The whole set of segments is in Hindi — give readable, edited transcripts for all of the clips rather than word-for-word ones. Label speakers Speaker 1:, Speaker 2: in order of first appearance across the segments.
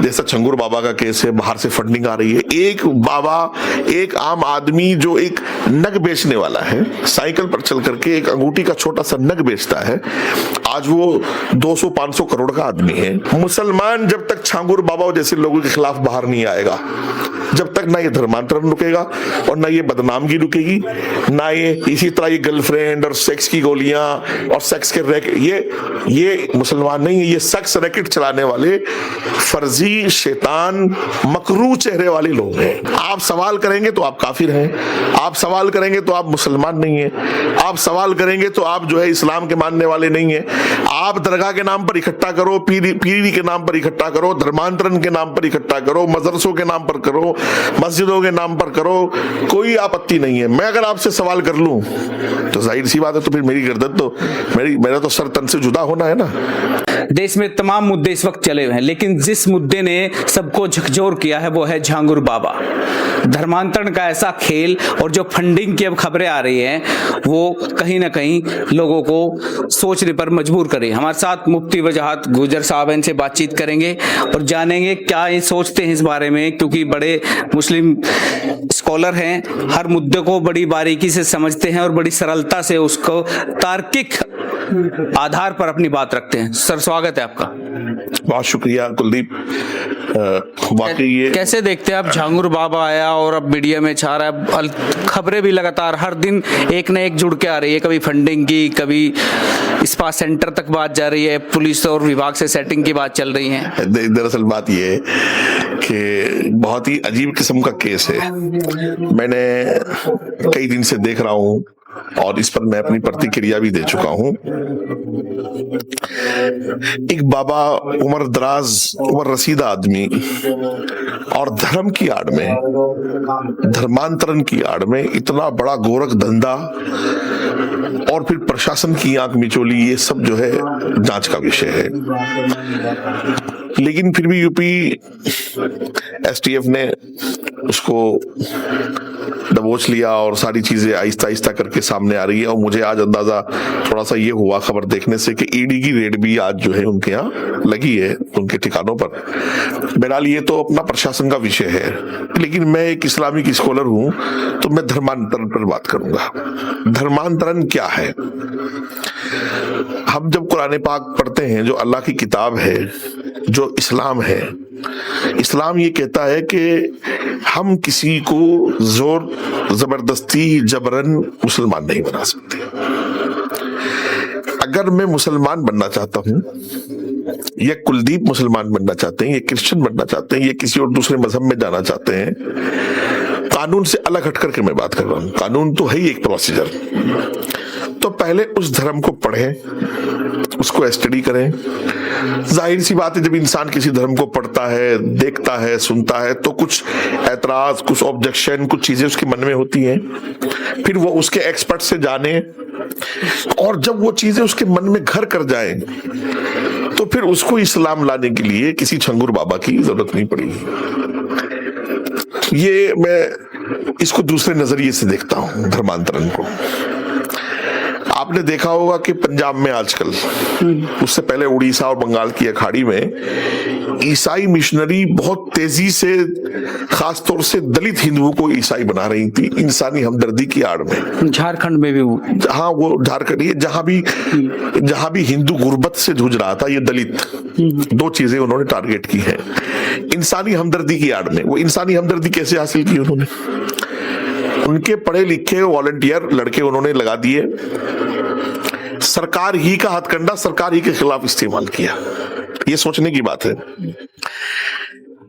Speaker 1: जैसा छंगूर बाबा का केस है, बाहर से फंडिंग आ रही है। एक बाबा, एक आम आदमी जो एक नग बेचने वाला है, साइकिल पर चल करके एक अंगूठी का छोटा सा नग बेचता है, आज वो 200-500 करोड़ का आदमी है। मुसलमान जब तक छांगूर बाबा जैसे लोगों के खिलाफ बाहर नहीं आएगा, जब तक ना ये धर्मांतरण रुकेगा और ना ये बदनामगी रुकेगी, ना ये इसी तरह ये गर्लफ्रेंड और सेक्स की गोलियां और सेक्स के ये मुसलमान नहीं है, ये सेक्स रैकेट चलाने वाले फर्जी शैतान मकरू चेहरे वाले लोग हैं। आप सवाल करेंगे तो आप काफिर हैं, आप सवाल करेंगे तो आप मुसलमान नहीं है, आप सवाल करेंगे तो आप जो है इस्लाम के मानने वाले नहीं है। आप दरगाह के नाम पर इकट्ठा करो, पीरी के नाम पर इकट्ठा करो, धर्मांतरण के नाम पर इकट्ठा करो, मदरसों के नाम पर करो, मस्जिदों के नाम पर करो, कोई आपत्ति नहीं है। मैं अगर आपसे सवाल कर लूं तो जाहिर सी बात है, तो फिर मेरी गर्दन तो मेरा तो सर तन से जुदा होना है ना।
Speaker 2: देश में तमाम मुद्दे इस वक्त चले हुए हैं, लेकिन जिस मुद्दे ने सबको झकझोर किया है वो है झांगुर बाबा। धर्मांतरण का ऐसा खेल और जो फंडिंग की अब खबरें आ रही हैं वो कहीं ना कहीं लोगों को सोचने पर मजबूर करे। हमारे साथ मुफ्ती वजाहत गुजर साहब, इनसे बातचीत करेंगे और जानेंगे क्या ये सोचते हैं इस बारे में, क्योंकि बड़े मुस्लिम स्कॉलर हैं, हर मुद्दे को बड़ी बारीकी से समझते हैं और बड़ी सरलता से उसको तार्किक आधार पर अपनी बात रखते हैं। सर, स्वागत है आपका।
Speaker 1: बहुत शुक्रिया कुलदीप। वाकई ये
Speaker 2: कैसे देखते हैं आप, झांगुर बाबा आया और अब मीडिया में छा रहा है, खबरें भी लगातार हर दिन एक न एक जुड़ के आ रही है, कभी फंडिंग की, कभी स्पा सेंटर तक बात जा रही है, पुलिस और विभाग से सेटिंग की बात चल रही है।
Speaker 1: दरअसल बात ये है कि बहुत ही अजीब किस्म का केस है। मैंने कई दिन से देख रहा हूं और इस पर मैं अपनी प्रतिक्रिया भी दे चुका हूं। एक बाबा, उम्र दराज, उम्र रसीदा आदमी और धर्म की आड़ में, धर्मांतरण की आड़ में इतना बड़ा गोरख धंधा और फिर प्रशासन की आंख मिचोली, ये सब जो है जांच का विषय है। लेकिन फिर भी यूपी एसटीएफ ने उसको दबोच लिया और सारी चीजें आहिस्ता आहिस्ता करके सामने आ रही है। और मुझे आज अंदाजा थोड़ा सा ये हुआ खबर देखने से कि ईडी की रेड भी आज जो है उनके यहाँ लगी है, उनके ठिकानों पर। बहरहाल ये तो अपना प्रशासन का विषय है, लेकिन मैं एक इस्लामिक स्कॉलर हूं तो मैं धर्मांतरण पर बात करूंगा। धर्मांतरण क्या है? हम जब कुरान पाक पढ़ते हैं, जो अल्लाह की किताब है, जो इस्लाम है, इस्लाम ये कहता है कि हम किसी को जोर जबरदस्ती जबरन मुसलमान नहीं बना सकते। अगर मैं मुसलमान बनना चाहता हूं, या कुलदीप मुसलमान बनना चाहते हैं, या क्रिश्चियन बनना चाहते हैं, या किसी और दूसरे मजहब में जाना चाहते हैं, कानून से अलग हट करके मैं बात कर रहा हूं। कानून तो है ही एक प्रोसीजर। तो पहले उस धर्म को पढ़ें, उसको स्टडी करें। जाहिर सी बात है, जब इंसान किसी धर्म को पढ़ता है, देखता है, सुनता है, तो कुछ एतराज, कुछ ऑब्जेक्शन, कुछ चीजें उसके मन में होती हैं। फिर वो उसके एक्सपर्ट से जाने, और जब वो चीजें उसके मन में घर कर जाएं, तो फिर उसको इस्लाम लाने के लिए किसी छंगूर बाबा की जरूरत नहीं पड़ेगी। ये मैं इसको दूसरे नजरिए से देखता हूं, धर्मांतरण को। आपने देखा होगा कि पंजाब में आजकल, उससे पहले उड़ीसा और बंगाल की अखाड़ी में ईसाई मिशनरी बहुत तेजी से, खास तौर से दलित हिंदुओं को ईसाई बना रही थी, इंसानी हमदर्दी की आड़ में।
Speaker 2: झारखंड में भी
Speaker 1: हाँ, वो झारखंड, ये जहां भी हिंदू गुर्बत से जूझ रहा था, ये दलित, दो चीजें उन्होंने टारगेट की है इंसानी हमदर्दी की आड़ में। वो इंसानी हमदर्दी कैसे हासिल की उन्होंने? उनके पढ़े लिखे वॉलंटियर लड़के उन्होंने लगा दिए, सरकार ही का हथकंडा सरकार ही के खिलाफ इस्तेमाल किया। ये सोचने की बात है।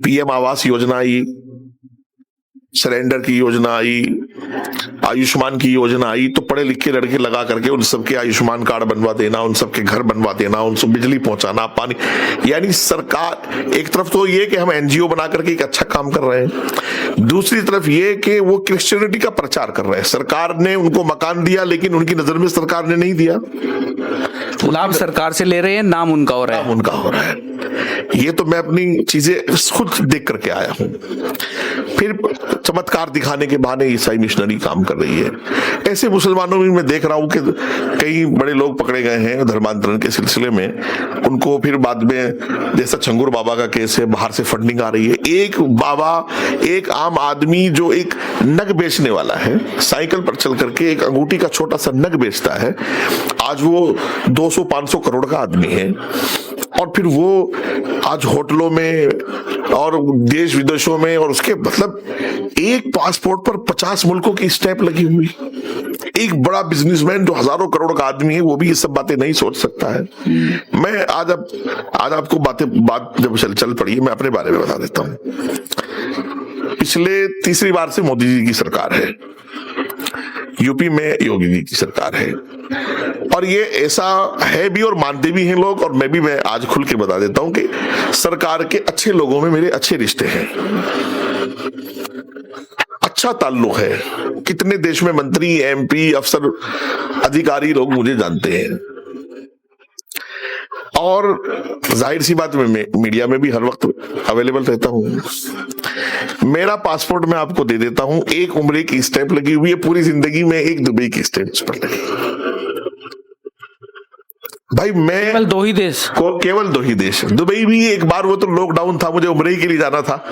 Speaker 1: पीएम आवास योजना आई, सरेंडर की योजना आई, आयुष्मान की योजना आई, तो पढ़े लिखे लड़के लगा करके उन सबके आयुष्मान कार्ड बनवा देना, उन सबके घर बनवा देना, उनसे बिजली पहुंचाना, पानी। यानी सरकार, एक तरफ तो ये कि हम एनजीओ बना करके एक अच्छा काम कर रहे हैं, दूसरी तरफ ये कि वो क्रिश्चियनिटी का प्रचार कर रहे हैं। सरकार ने उनको मकान दिया, लेकिन उनकी नजर में सरकार ने नहीं दिया।
Speaker 2: लाभ सरकार से ले रहे हैं, नाम उनका हो रहा है।
Speaker 1: नाम उनका हो रहा है। ये तो मैं अपनी चीजें खुद देख करके आया हूं। फिर चमत्कार दिखाने के बहाने ईसाई मिशनरी काम कर रही है। ऐसे मुसलमानों में मैं देख रहा हूं कि कई बड़े लोग पकड़े गए हैं धर्मांतरण के सिलसिले में। उनको फिर बाद में, जैसा छंगूर बाबा का केस है, बाहर से फंडिंग आ रही है। एक बाबा, एक आम आदमी जो एक नग बेचने वाला है, साइकिल पर चल करके एक अंगूठी का छोटा सा नग बेचता है, आज वो 200-500 करोड़ का आदमी है। और फिर वो आज होटलों में और देश विदेशों में, और उसके मतलब एक पासपोर्ट पर 50 मुल्कों की स्टैंप लगी हुई। एक बड़ा बिजनेसमैन जो हजारों करोड़ का आदमी है, वो भी ये सब बातें नहीं सोच सकता है। मैं आज आपको बात जब चल पड़ी है, मैं अपने बारे में बता देता हूं। पिछले तीसरी बार से मोदी जी की सरकार है, यूपी में योगी जी की सरकार है, और ये ऐसा है भी और मानते भी हैं लोग, और मैं आज खुल के बता देता हूं कि सरकार के अच्छे लोगों में मेरे अच्छे रिश्ते हैं, अच्छा ताल्लुक है। कितने देश में मंत्री, एमपी, अफसर, अधिकारी लोग मुझे जानते हैं। और जाहिर सी बात, मैं मीडिया में भी हर वक्त अवेलेबल रहता हूं। मेरा पासपोर्ट मैं आपको दे देता हूं, एक उम्र की स्टैंप लगी हुई है, पूरी जिंदगी में एक दुबई की स्टैंप उस पर लगी। भाई मैं
Speaker 2: केवल दो ही देश, दुबई भी एक बार, वो तो लॉकडाउन था, मुझे उम्र के लिए जाना था।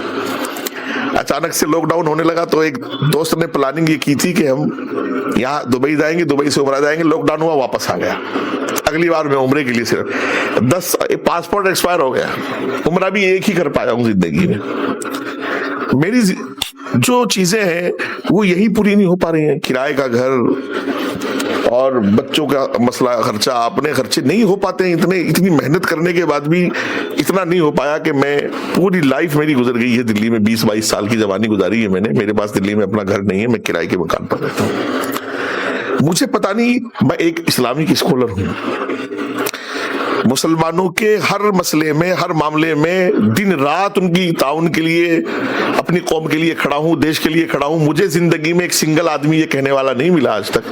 Speaker 2: अचानक से लॉकडाउन होने लगा तो एक दोस्त ने प्लानिंग ये की थी कि हम यहाँ दुबई जाएंगे, दुबई से उमरा जाएंगे। लॉकडाउन हुआ, वापस आ गया। अगली बार मैं उम्रे के लिए सिर्फ 10 पासपोर्ट एक्सपायर हो गया, उम्रा भी एक ही कर पाया हूं जिंदगी में। मेरी जो चीजें हैं वो यही पूरी नहीं हो पा रही हैं। किराए का घर और बच्चों का मसला, खर्चा, अपने खर्चे नहीं हो पाते हैं। इतनी मेहनत करने के बाद भी इतना नहीं हो पाया कि मैं, पूरी लाइफ मेरी गुजर गई है दिल्ली में। 20-22 साल की जवानी गुजारी है मैंने। मेरे पास दिल्ली में अपना घर नहीं है, मैं किराए के मकान पर रहता हूँ। मुझे पता नहीं, मैं एक इस्लामिक स्कॉलर हूँ, मुसलमानों के हर मसले में, हर मामले में दिन रात उनकी ताउन के लिए, अपनी कौम के लिए खड़ा हूं, देश के लिए खड़ा हूं। मुझे जिंदगी में एक सिंगल आदमी ये कहने वाला नहीं मिला आज तक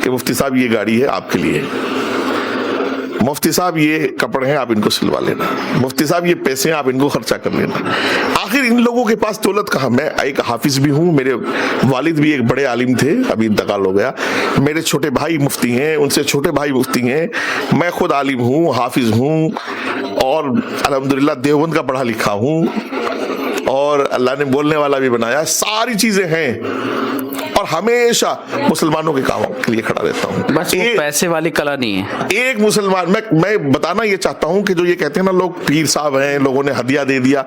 Speaker 2: कि मुफ्ती साहब ये गाड़ी है आपके लिए, मुफ्ती साहब ये कपड़े हैं आप इनको सिलवा लेना, मुफ्ती साहब ये पैसे हैं आप इनको खर्चा कर लेना। आखिर इन लोगों के पास दौलत कहाँ? मैं एक हाफिज भी हूँ, मेरे वालिद भी एक बड़े आलिम थे, अभी इंतकाल हो गया। मेरे छोटे भाई मुफ्ती हैं, उनसे छोटे भाई मुफ्ती हैं। मैं खुद आलिम हूँ, हाफिज हूँ, और अल्हम्दुलिल्लाह देवबंद का पढ़ा लिखा हूँ, और अल्लाह ने बोलने वाला भी बनाया। सारी चीजें हैं, और हमेशा मुसलमानों के काम के लिए खड़ा रहता हूँ। बस वो पैसे वाली कला नहीं है।
Speaker 1: एक मुसलमान, मैं बताना ये चाहता हूँ कि जो ये कहते हैं ना लोग पीर साहब हैं, लोगों ने हदिया दे दिया।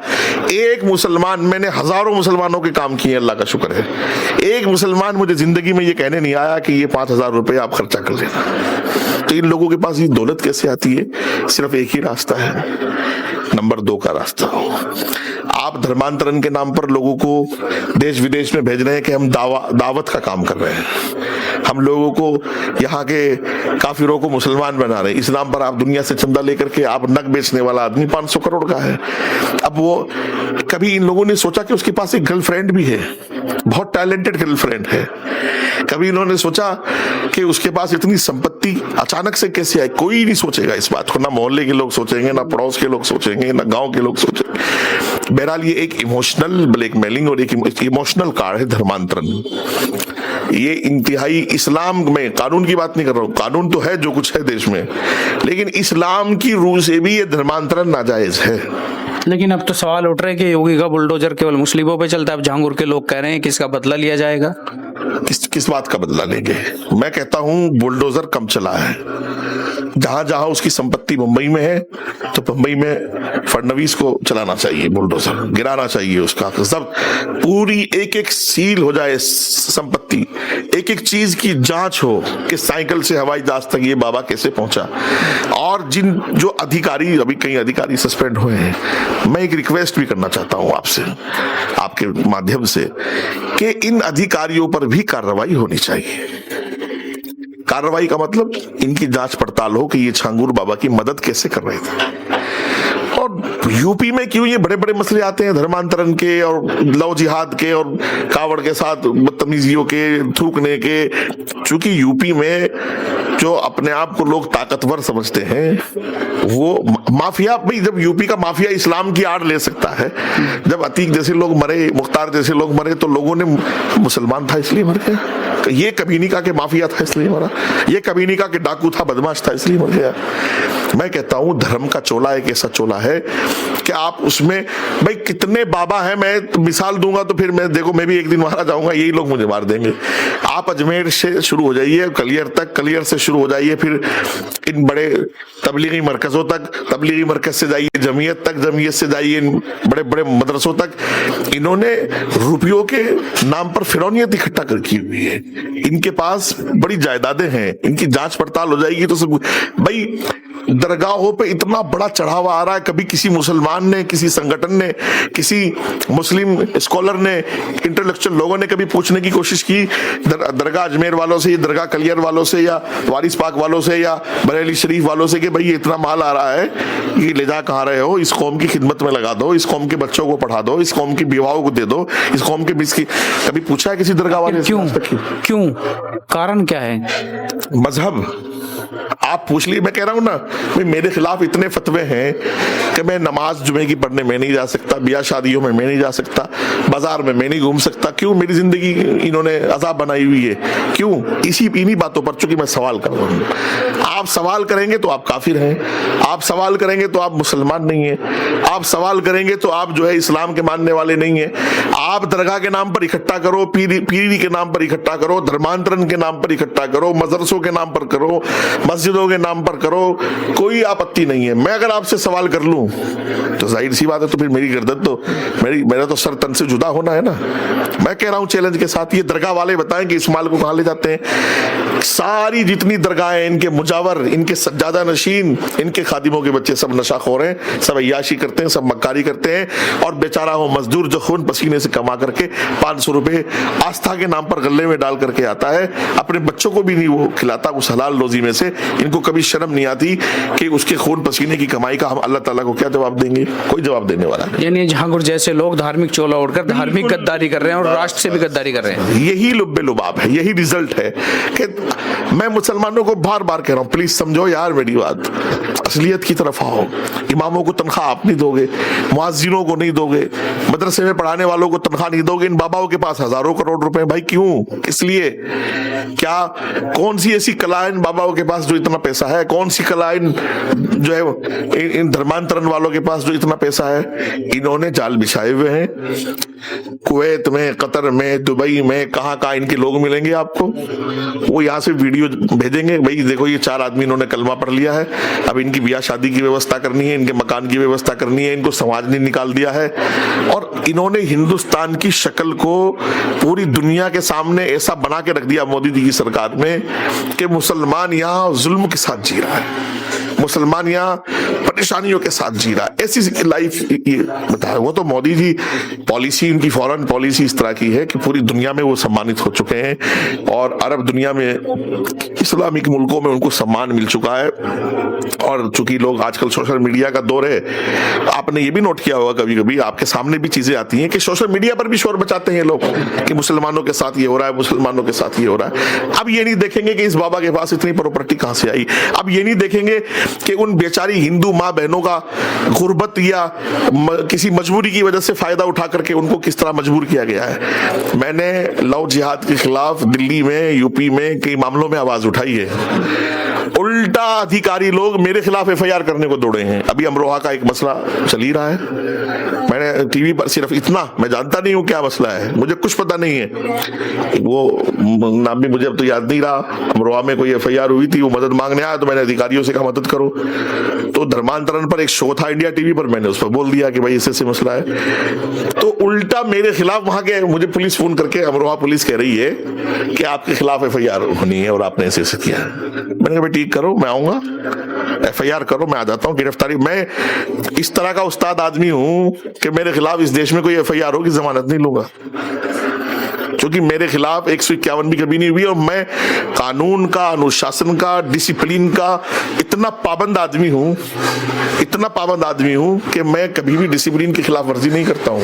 Speaker 1: एक मुसलमान, मैंने हजारों मुसलमानों के काम किए, अल्लाह का शुक्र है। एक मुसलमान मुझे जिंदगी में ये कहने नहीं आया कि ये 5,000 रुपए आप खर्चा कर लेना। तो इन लोगों के पास ये दौलत कैसे आती है? सिर्फ एक ही रास्ता है, नंबर 2 का रास्ता। आप धर्मांतरण के नाम पर लोगों को देश विदेश में भेज रहे हैं कि हम दावत का काम कर रहे हैं, हम लोगों को, यहाँ के काफिरों को मुसलमान बना रहे हैं। इस्लाम पर आप दुनिया से चंदा लेकर के आप नग बेचने वाला आदमी 500 करोड़ का है। अब वो, कभी इन लोगों ने सोचा कि उसके पास एक गर्लफ्रेंड भी है, बहुत टैलेंटेड गर्लफ्रेंड है? कभी इन्होंने सोचा कि उसके पास इतनी संपत्ति अचानक से कैसे आई? कोई नहीं सोचेगा इस बात को, ना मोहल्ले के लोग सोचेंगे, ना पड़ोस के लोग सोचेंगे, ना गांव के लोग सोचेंगे। बहरहाल ये एक इमोशनल ब्लैकमेलिंग और एक इमोशनल कार्ड है धर्मांतरण। ये इंतहाई, इस्लाम में, कानून की बात नहीं कर रहा हूं, कानून तो है जो कुछ है देश में, लेकिन इस्लाम की रूह से भी ये धर्मांतरण नाजायज है।
Speaker 2: लेकिन अब तो सवाल उठ रहे हैं कि योगी का बुलडोजर केवल मुस्लिमों पे चलता है। अब झांगुर के लोग कह रहे हैं कि इसका बदला लिया जाएगा।
Speaker 1: किस बात का बदला लेंगे? मैं कहता हूं बुलडोजर कम चला है। जहां जहां उसकी संपत्ति मुंबई में है, तो मुंबई में फडणवीस को चलाना चाहिए बुलडोजर, गिराना चाहिए उसका। जब पूरी एक एक सील हो जाए संपत्ति, एक एक चीज की जांच हो कि साइकिल से हवाई जहाज तक ये बाबा कैसे पहुंचा। और जो अधिकारी, अभी कई अधिकारी सस्पेंड हुए हैं, मैं एक रिक्वेस्ट भी करना चाहता हूं आपसे, आपके माध्यम से, कि इन अधिकारियों पर भी कार्रवाई होनी चाहिए। कार्रवाई का मतलब इनकी जांच पड़ताल हो कि ये छांगूर बाबा की मदद कैसे कर रहे थे। और यूपी में क्यों ये बड़े बड़े मसले आते हैं धर्मांतरण के और लव जिहाद के और कावड़ के साथ बदतमीजियों के, थूकने के? चूंकि यूपी में जो जो अपने आप को लोग ताकतवर समझते हैं, वो माफिया, भाई जब यूपी का माफिया इस्लाम की आड़ ले सकता है, जब अतीक जैसे लोग मरे, मुख्तार जैसे लोग मरे, तो लोगों ने मुसलमान था इसलिए मर गया, ये कबीनिका के माफिया था इसलिए मरा, ये कबीनिका के डाकू था, बदमाश था इसलिए मर गया। मैं कहता हूं धर्म का चोला एक ऐसा चोला है कि आप उसमें, भाई कितने बाबा हैं, मैं मिसाल दूंगा तो फिर मैं देखो, मैं भी एक दिन वहां जाऊंगा, यही लोग मुझे मार देंगे। आप अजमेर से शुरू हो जाइए कलियर तक, कलियर से शुरू हो जाइए फिर इन बड़े तबलीगी मरकजों तक, तबलीगी मरकज से जाइए जमीयत तक, जमीयत से जाइए इन बड़े बड़े मदरसों तक। इन्होंने रुपयों के नाम पर फिरौनियत इकट्ठा कर की हुई है, इनके पास बड़ी जायदादें हैं, इनकी जांच पड़ताल हो जाएगी तो सब, भाई दरगाहों पे इतना बड़ा चढ़ावा आ रहा है, कभी किसी मुसलमान ने, किसी संगठन ने, किसी मुस्लिम स्कॉलर ने, इंटेलेक्चुअल लोगों ने कभी पूछने की कोशिश की दरगाह अजमेर वालों से, दरगाह कलियर वालों से, या वारिस पाक वालों से, या बरेली शरीफ वालों से कि भाई इतना माल आ रहा है, ये ले जा कहाँ रहे हो, इस कौम की खिदमत में लगा दो, इस कौम के बच्चों को पढ़ा दो, इस कौम की विवाहों को दे दो, इस कौम के बीच की, कभी पूछा है किसी दरगाह वाले से?
Speaker 2: क्यों कारण क्या है?
Speaker 1: मजहब आप पूछ ली, मैं कह रहा हूं ना, भाई मेरे खिलाफ इतने फतवे हैं कि मैं नमाज जुमे की पढ़ने में नहीं जा सकता, ब्याह शादियों में मैं नहीं जा सकता, बाजार में मैं नहीं घूम सकता। क्यों? मेरी जिंदगी इन्होंने अजाब बनाई हुई है। क्यों? इन्हीं बातों पर, चूंकि मैं सवाल कर रहा हूं। आप सवाल करेंगे तो आप काफिर हैं, आप सवाल करेंगे तो आप मुसलमान नहीं है, आप सवाल करेंगे तो आप जो है इस्लाम के मानने वाले नहीं है। आप दरगाह के नाम पर इकट्ठा करो, पीरी के नाम पर इकट्ठा करो, धर्मांतरण के नाम पर इकट्ठा करो, मदरसों के नाम पर करो, मस्जिदों के नाम पर करो, कोई आपत्ति नहीं है। मैं अगर आपसे सवाल कर लूं तो जाहिर सी बात है, तो फिर मेरी गर्दन तो मेरा तो सर तन से जुदा होना है ना। मैं कह रहा हूं चैलेंज के साथ, ये दरगाह वाले बताएं कि इस माल को कहां ले जाते हैं। सारी जितनी दरगाहें, इनके मुजावर, इनके सज्जादा नशीन, इनके खादिमों के बच्चे सब नशाखोर हैं, सब अय्याशी करते हैं, सब मक्कारी करते हैं, और बेचारा वो मजदूर जो खून पसीने से कमा करके 500 रुपए आस्था के नाम पर गले में डाल करके आता है, अपने बच्चों को भी नहीं वो खिलाता उस हलाल रोजी में से। इनको कभी शर्म नहीं आती कि उसके खून पसीने की कमाई का हम अल्लाह ताला को क्या जवाब देंगे? कोई जवाब देने वाला नहीं।
Speaker 2: यानी जहांगीर जैसे लोग धार्मिक चोला ओढ़कर धार्मिक गद्दारी कर रहे हैं और राष्ट्र से भी गद्दारी कर रहे हैं।
Speaker 1: यही लुब्बे लुबाब है, यही रिजल्ट है कि मैं मुसलमानों को बार बार कह रहा हूं, प्लीज समझो यार मेरी बात, असलियत की तरफ आओ। इमामों को तनख्वाह आप नहीं दोगे, मुअज्जिनों को नहीं दोगे, मदरसे में पढ़ाने वालों को तनख्वाह नहीं दोगे, इन बाबाओं के पास हजारों करोड़ रुपए। भाई क्यों? किस लिए? क्या कौन सी ऐसी कला है इन बाबाओं के पास जो इतना पैसा है? कौन सी कला इन जो है इन धर्मांतरण वालों के पास जो इतना पैसा है? इन्होंने जाल बिछाए हुए हैं। कुवैत में, कतर में, दुबई में, कहां इनके लोग मिलेंगे आपको। वो यहाँ से वीडियो भेजेंगे, भाई देखो ये 4 आदमी इन्होंने कलमा पढ़ लिया है, अब इनकी ब्याह शादी की व्यवस्था करनी है, इनके मकान की व्यवस्था करनी है, इनको समाज ने निकाल दिया है। और इन्होंने हिंदुस्तान की शक्ल को पूरी दुनिया के सामने ऐसा बना के रख दिया मोदी जी की सरकार में कि मुसलमान यहाँ जुल्म के साथ जी रहा है, मुसलमान यहाँ परेशानियों के साथ जी रहा है। ऐसी लाइफ बताया। वो तो मोदी जी पॉलिसी, इनकी फॉरेन पॉलिसी इस तरह की है कि पूरी दुनिया में वो सम्मानित हो चुके हैं, और अरब दुनिया में, इस्लामिक मुल्कों में उनको सम्मान मिल चुका है। और चूंकि लोग आजकल सोशल मीडिया का दौर है, आपने ये भी नोट किया होगा, कभी कभी आपके सामने भी चीजें आती हैं कि सोशल मीडिया पर भी शोर मचाते हैं लोग कि मुसलमानों के साथ ये हो रहा है, मुसलमानों के साथ ये हो रहा है। अब ये नहीं देखेंगे कि इस बाबा के पास इतनी प्रॉपर्टी कहां से आई। अब ये नहीं देखेंगे कि उन बेचारी हिंदू माँ बहनों का गुर्बत या किसी मजबूरी की वजह से फायदा उठा करके उनको किस तरह मजबूर किया गया है। मैंने लव जिहाद के खिलाफ दिल्ली में, यूपी में कई मामलों में आवाज उठाई है। उल्टा अधिकारी लोग मेरे खिलाफ एफआईआर करने को दौड़े हैं। अभी अमरोहा का एक मसला चल ही रहा है, मैंने टीवी पर सिर्फ इतना, मैं जानता नहीं हूं क्या मसला है, मुझे कुछ पता नहीं है, वो नाम भी मुझे अब तो याद नहीं रहा। अमरोहा में कोई एफआईआर हुई थी, वो मदद मांगने आया तो मैंने अधिकारियों से कहा मदद करो। तो धर्मांतरण पर एक शो था इंडिया टीवी पर, मैंने उस पर बोल दिया कि भाई ऐसे मसला है। तो उल्टा मेरे खिलाफ वहां के मुझे पुलिस फोन करके, अमरोहा पुलिस कह रही है कि आपके खिलाफ एफआईआर होनी है और आपने ऐसे किया। मैंने कहा ठीक करो, मैं आऊंगा, एफआईआर करो, मैं आ जाता हूं। गिरफ्तारी, मैं इस तरह का उस्ताद आदमी हूं कि मेरे खिलाफ इस देश में कोई एफआईआर होगी जमानत नहीं लूंगा। क्योंकि मेरे खिलाफ 151 भी कभी नहीं हुई, और मैं कानून का, अनुशासन का, डिसिप्लिन का इतना पाबंद आदमी हूं, इतना पाबंद आदमी हूं कि मैं कभी भी डिसिप्लिन की खिलाफ वर्जी नहीं करता हूं।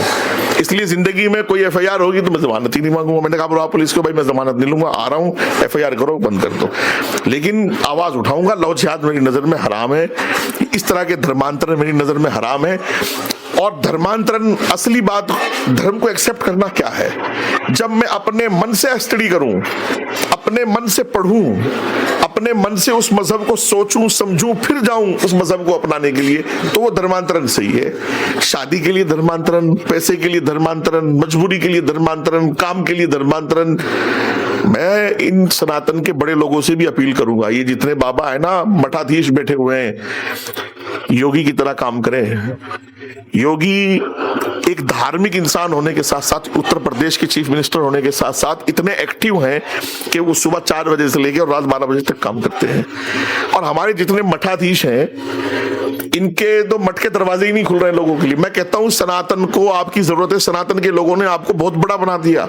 Speaker 1: इसलिए जिंदगी में कोई एफआईआर होगी तो मैं जमानत ही नहीं मांगूंगा। मैंने कहा बुला पुलिस को, भाई मैं जमानत नहीं लूंगा, आ रहा हूं, एफआईआर करो, बंद कर दो। लेकिन आवाज उठाऊंगा। लव जिहाद मेरी नजर में हराम है, इस तरह के धर्मांतरण मेरी नजर में हराम है। और धर्मांतरण, असली बात धर्म को एक्सेप्ट करना क्या है? जब मैं अपने मन से स्टडी करूं, अपने मन से पढ़ूं, अपने मन से उस मजहब को सोचूं, समझूं, फिर जाऊं उस मजहब को अपनाने के लिए, तो वो धर्मांतरण सही है। शादी के लिए धर्मांतरण, पैसे के लिए धर्मांतरण, मजबूरी के लिए धर्मांतरण, काम के लिए धर्मांतरण। मैं इन सनातन के बड़े लोगों से भी अपील करूंगा, ये जितने बाबा है ना, मठाधीश बैठे हुए हैं, योगी की तरह काम करें। योगी एक धार्मिक इंसान होने के साथ साथ, उत्तर प्रदेश के चीफ मिनिस्टर होने के साथ साथ इतने एक्टिव हैं कि वो सुबह 4 बजे से लेकर रात 12 बजे तक काम करते हैं। और हमारे जितने मठाधीश हैं, इनके तो मठ के दरवाजे ही नहीं खुल रहे लोगों के लिए। मैं कहता हूं सनातन को आपकी जरूरत है। सनातन के लोगों ने आपको बहुत बड़ा बना दिया।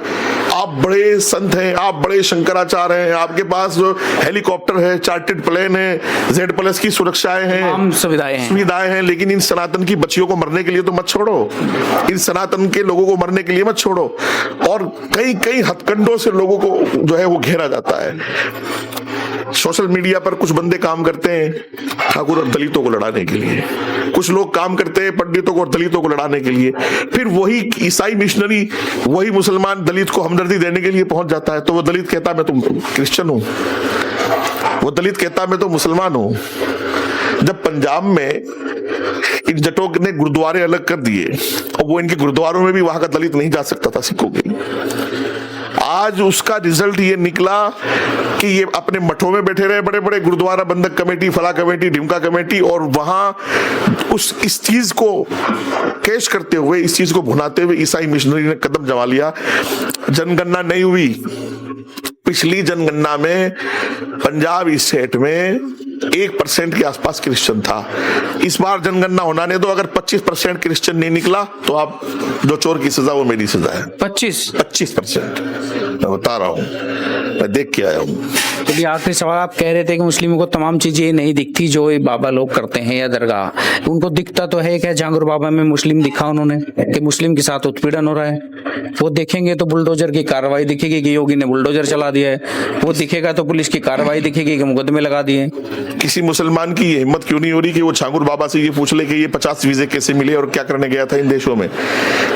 Speaker 1: आप बड़े संत हैं, आप बड़े शंकराचार्य हैं, आपके पास जो हेलीकॉप्टर है, चार्टर्ड प्लेन है, Z+ की सुरक्षाएं हैं, सुविधाएं हैं। लेकिन इन सनातन की बच्चियों को मरने के लिए तो मत छोड़ो, इन सनातन के लोगों को मरने के लिए मत छोड़ो। और कई कई हथकंडों से लोगों को जो है वो घेरा जाता है। सोशल मीडिया पर कुछ बंदे काम करते हैं ठाकुर और दलितों को लड़ाने के लिए, कुछ लोग काम करते हैं पंडितों को और दलितों को लड़ाने के लिए। फिर वही ईसाई मिशनरी, वही मुसलमान दलित को हमदर्दी देने के लिए पहुंच जाता है। तो वो दलित कहता मैं तो क्रिश्चियन हूं, वो दलित कहता मैं तो मुसलमान हूं। जब पंजाब में इन जटों ने गुरुद्वारे अलग कर दिए और वो इनके गुरुद्वारों में भी वहां का दलित नहीं जा सकता था सिखों के, आज उसका रिजल्ट ये निकला कि ये अपने मठों में बैठे रहे, बड़े बड़े गुरुद्वारा बंधक कमेटी, फला कमेटी, ढिमका कमेटी, और वहां इस चीज को कैश करते हुए, इस चीज को भुनाते हुए ईसाई मिशनरी ने कदम जमा लिया। जनगणना नहीं हुई। पिछली जनगणना में पंजाब स्टेट में 1% के आसपास क्रिश्चियन था। इस बार जनगणना होना नहीं, तो अगर 25% क्रिश्चियन नहीं निकला तो आप जो चोर की सजा वो मेरी सजा है। 25%। मैं बता रहा हूँ, मैं देख के आया हूँ।
Speaker 2: चलिए आखिरी सवाल, आप कह रहे थे कि मुस्लिमों को तमाम चीजें नहीं दिखती जो ये बाबा लोग करते हैं या दरगाह, उनको दिखता तो है। क्या झांगुर बाबा में मुस्लिम दिखा उन्होंने कि मुस्लिम के साथ उत्पीड़न हो रहा है? वो देखेंगे तो बुलडोजर की कार्रवाई दिखेगी कि योगी ने बुलडोजर चला दिया है, वो दिखेगा तो पुलिस की कार्रवाई दिखेगी कि मुकदमे लगा दिए।
Speaker 1: किसी मुसलमान की ये हिम्मत क्यों नहीं हो रही कि वो झांगुर बाबा से ये पूछ ले कि ये 50 वीजे कैसे मिले और क्या करने गया था इन देशों में?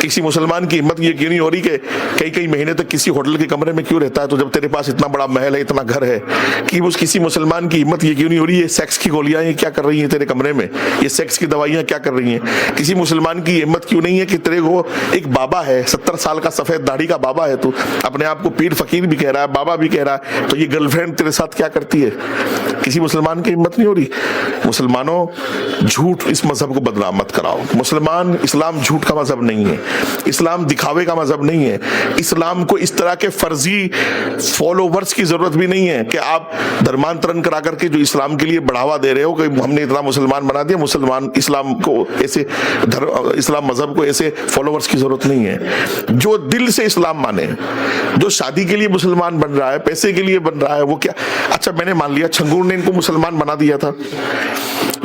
Speaker 1: किसी मुसलमान की हिम्मत ये क्यों नहीं हो रही कि कई कई महीने तक किसी होटल के कमरे में क्यों रहता है, तो जब तेरे पास इतना बड़ा महल है, इतना घर है, कि उस किसी मुसलमान की हिम्मत ये क्यों नहीं हो रही है सेक्स की गोलियां ये क्या कर रही हैं तेरे कमरे में, ये सेक्स की दवाइयां क्या कर रही हैं? किसी मुसलमान की हिम्मत क्यों नहीं है कि तेरे को एक बाबा है, 70 साल का सफेद दाढ़ी का बाबा है, तू अपने आप को पीर फकीर भी कह रहा है, बाबा भी कह रहा है, तो ये गर्लफ्रेंड तेरे साथ क्या करती है? किसी मुसलमान की हिम्मत नहीं हो रही। मुसलमानों, झूठ इस मजहब को बदनाम मत कराओ। मुसलमान, इस्लाम झूठ का मजहब नहीं है, इस्लाम दिखावे का मजहब नहीं है। इस्लाम को इस तरह के फर्जी फॉलोवर्स की जरूरत भी नहीं है कि आप धर्मांतरण करा करके जो इस्लाम के लिए बढ़ावा दे रहे हो कि हमने इतना मुसलमान बना दिया। मुसलमान इस्लाम को ऐसे इस्लाम मजहब को ऐसे फॉलोवर्स की जरूरत नहीं है। जो दिल से इस्लाम माने, जो शादी के लिए मुसलमान बन रहा है, पैसे के लिए बन रहा है, वो क्या, अच्छा मैंने मान लिया छंगूर ने इनको मुसलमान बना दिया था,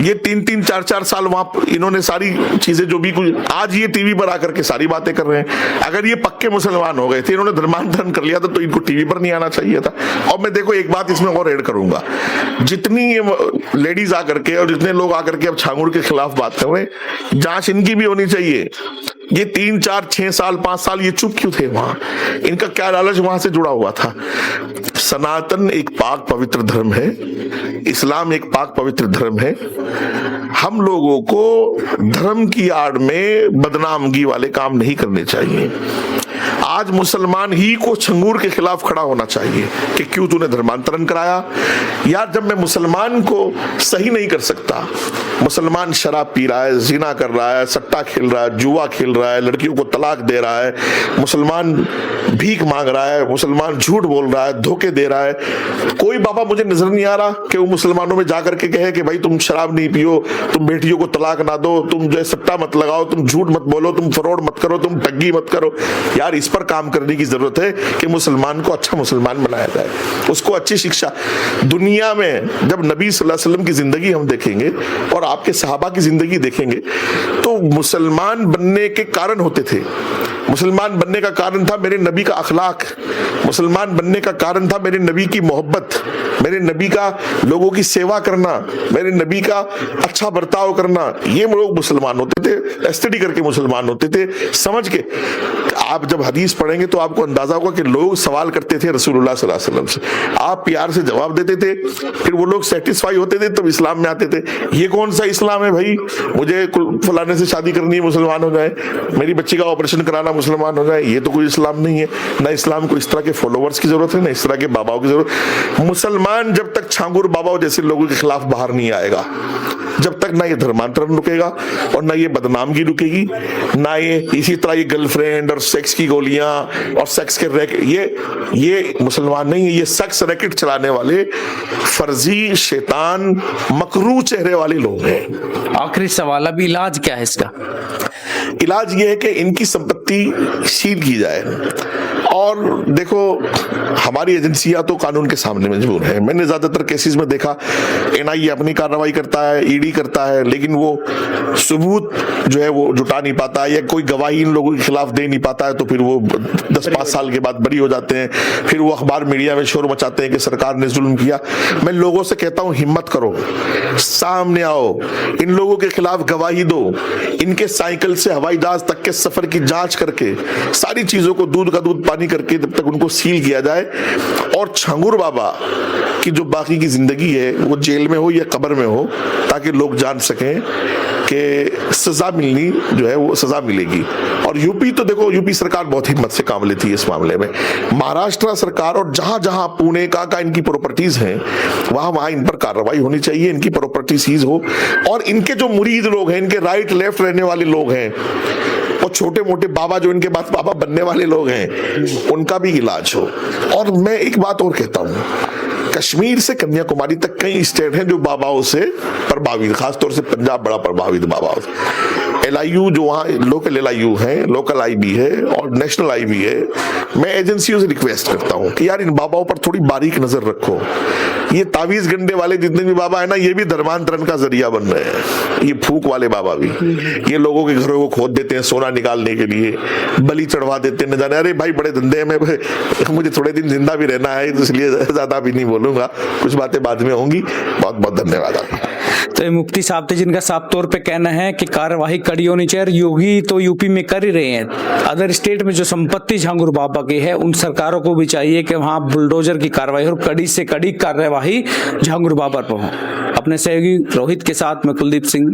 Speaker 1: ये 3-3, 4-4 साल वहां इन्होंने सारी चीजें जो भी कुछ, आज ये टीवी पर आकर के सारी बातें कर रहे हैं। अगर ये पक्के मुसलमान हो गए थे, इन्होंने धर्मांतरण कर लिया था, तो इनको टीवी पर नहीं आना चाहिए था। और मैं देखो एक बात इसमें और ऐड करूंगा, जितनी लेडीज आकर के और जितने लोग आकर के अब छांगुर के खिलाफ बात कर रहे हैं, जांच इनकी भी होनी चाहिए। ये 3, 4, 6 साल 5 साल ये चुप क्यों थे वहां? इनका क्या लालच वहां से जुड़ा हुआ था? सनातन एक पाक पवित्र धर्म है, इस्लाम एक पाक पवित्र धर्म है। हम लोगों को धर्म की आड़ में बदनामगी वाले काम नहीं करने चाहिए। आज मुसलमान ही को छंगूर के खिलाफ खड़ा होना चाहिए कि क्यों तूने धर्मांतरण कराया। यार जब मैं मुसलमान को सही नहीं कर सकता, मुसलमान शराब पी रहा है, जिना कर रहा है, सट्टा खेल रहा है, जुआ खेल रहा है, लड़कियों को तलाक दे रहा है, मुसलमान भीख मांग रहा है, मुसलमान झूठ बोल रहा है, धोखे दे रहा है, कोई बाबा मुझे नजर नहीं आ रहा कि वो मुसलमानों में जाकर के कहे कि भाई तुम शराब नहीं पियो, तुम बेटियों को तलाक ना दो, तुम जो सट्टा मत लगाओ, तुम झूठ मत बोलो, तुम फ्रॉड मत करो, तुम ठगी मत करो। यार इस पर पर काम करने की जरूरत है कि मुसलमान को अच्छा मुसलमान बनाया जाए, उसको अच्छी शिक्षा। दुनिया में जब नबी सल्लल्लाहु अलैहि वसल्लम की जिंदगी हम देखेंगे और आपके सहाबा की जिंदगी देखेंगे तो मुसलमान बनने के कारण होते थे। मुसलमान बनने का कारण था मेरे नबी का अखलाक, मुसलमान बनने का कारण था मेरे नबी की मोहब्बत, मेरे नबी का लोगों की सेवा करना, मेरे नबी का अच्छा बर्ताव करना। ये लोग मुसलमान होते थे, स्टडी करके मुसलमान होते थे, समझ के। आप जब हदीस पढ़ेंगे तो आपको अंदाजा होगा कि लोग सवाल करते थे रसूलुल्लाह सल्लल्लाहु अलैहि वसल्लम से, आप प्यार से जवाब देते थे, फिर वो लोग सेटिस्फाई होते थे तब इस्लाम में आते थे। ये कौन सा इस्लाम है भाई, मुझे फलाने से शादी करनी है मुसलमान हो जाए, मेरी बच्ची का ऑपरेशन कराना मुसलमान हो जाए, ये तो कोई इस्लाम नहीं है। ना इस्लाम को इस तरह के फॉलोवर्स की जरूरत है, ना इस तरह के बाबाओं की जरूरत। मुसलमान जब तक छांगुर बाबाओं जैसे लोगों के खिलाफ बाहर नहीं आएगा, जब तक ना ये धर्मांतरण रुकेगा और ना ये बदनामगी रुकेगी, ना ये इसी तरह ये गर्लफ्रेंड और सेक्स की गोलियां और सेक्स के रैकेट, ये मुसलमान नहीं है, ये सेक्स रैकेट चलाने वाले फर्जी शैतान मकरू चेहरे वाले लोग हैं।
Speaker 2: आखिरी सवाल, अभी इलाज क्या है इसका?
Speaker 1: इलाज ये है कि इनकी संपत्ति सील की जाए। और देखो हमारी एजेंसियां तो कानून के सामने मजबूर है। मैंने ज्यादातर केसेस में देखा एनआईए अपनी कार्रवाई करता है, ईडी करता है, लेकिन वो सबूत जो है वो जुटा नहीं पाता या कोई गवाही इन लोगों के खिलाफ दे नहीं पाता है, तो फिर वो 10-5 साल के बाद बरी हो जाते हैं। फिर वो अखबार मीडिया में शोर मचाते हैं कि सरकार ने जुल्म किया। मैं लोगों से कहता हूं हिम्मत करो, सामने आओ, इन लोगों के खिलाफ गवाही दो, इनके साइकिल से हवाई जहाज तक के सफर की जांच करके सारी चीजों को दूध का दूध पानी करके जब तक उनको सील किया जाए। और छांगुर बाबा की जो बाकी की जिंदगी है वो जेल में हो या कब्र में हो, ताकि लोग जान सकें कि सजा मिलनी जो है वो सजा मिलेगी। और यूपी तो देखो, यूपी सरकार बहुत हिम्मत से काम लेती है इस मामले में। महाराष्ट्र सरकार और जहां जहां पुणे का इनकी प्रॉपर्टीज हैं वहां इन पर कार्रवाई होनी चाहिए, इनकी प्रॉपर्टी सीज हो। और इनके जो मुरीद लोग हैं, इनके राइट लेफ्ट रहने वाले लोग हैं और छोटे मोटे बाबा जो इनके बाद बाबा बनने वाले लोग हैं, उनका भी इलाज हो। और मैं एक बात और कहता हूं, कश्मीर से कन्याकुमारी तक कई स्टेट हैं जो बाबाओं से प्रभावित, खासतौर से पंजाब बड़ा प्रभावित बाबाओं से। LIU जो वहाँ लोकल LIU है, लोकल IB है और नेशनल IB है, मैं एजेंसियों से रिक्वेस्ट करता हूँ कि यार इन बाबाओं पर थोड़ी बारीक नजर रखो। ये तावीज गंडे वाले जितने भी बाबा है ना, ये भी धर्मांतरण का जरिया बन रहे हैं। ये फूक वाले बाबा भी, ये लोगों के घरों को खोद देते हैं सोना निकालने के लिए, बलि चढ़वा देते हैं, न जाने। अरे भाई बड़े धंधे में, मुझे थोड़े दिन जिंदा भी रहना है, तो इसलिए ज्यादा भी नहीं बोलूंगा, कुछ बातें बाद में होंगी। बहुत बहुत धन्यवाद आपका।
Speaker 2: तो मुफ्ती साहब थे जिनका साफ तौर पे कहना है कि कार्यवाही कड़ी होनी चाहिए। योगी तो यूपी में कर ही रहे हैं, अदर स्टेट में जो संपत्ति छांगुर बाबा की है उन सरकारों को भी चाहिए कि वहां बुलडोजर की कार्रवाई और कड़ी से कड़ी कार्यवाही छांगुर बाबा पर हो। अपने सहयोगी रोहित के साथ में कुलदीप सिंह।